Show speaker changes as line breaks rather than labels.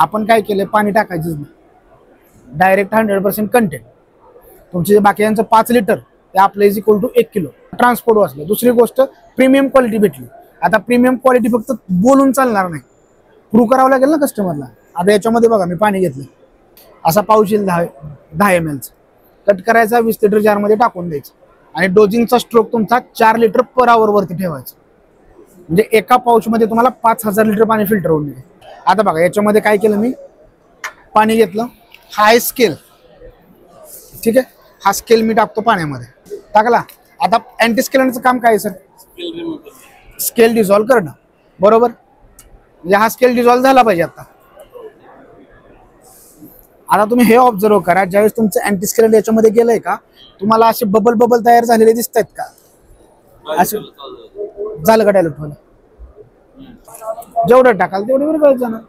आपण काय केलं, पाणी टाकायचंच नाही, डायरेक्ट 100% कंटेंट. तुमचे बाकीच्यांचं 5 लिटर ते आपलं is equal to 1 kilo transport वाचलं. दुसरी गोष्ट प्रीमियम क्वालिटी भेटली. आता प्रीमियम क्वालिटी फक्त बोलून चालणार नाही, प्रूव्ह करावं लागेल ना कस्टमरला. आता याच्यामध्ये बघा मी पाणी घेतलं, असा पाऊच येईल 10 ml कट करायचा, 20 लिटर जारमध्ये टाकून द्यायचं आणि डोजिंगचा स्ट्रोक तुमचा 4 लिटर पर आवर वरती ठेवायचा. म्हणजे एका पाऊचमध्ये तुम्हाला 5000 लिटर पाणी फिल्टर होऊन मिळेल. आता बघा याच्यामध्ये काय केलं मी, पाणी घेतलं, हाय स्केल, ठीक आहे, हा स्केल मी टाकतो पाण्यामध्ये, टाकला. आता अँटी स्केलरचं काम काय आहे सर, स्केल डिझॉल्व करणं, बरोबर. म्हणजे हा स्केल डिझॉल्व झाला पाहिजे. आता तुम्ही हे ऑब्झर्व करा, ज्यावेळेस तुमचं अँटी स्केलर याच्यामध्ये गेलंय का, तुम्हाला असे बबल बबल तयार झालेले दिसत आहेत का, असं झालं का डायलूट व्हायला. जेवढं टाकाल तेवढं बरोबर जाणार.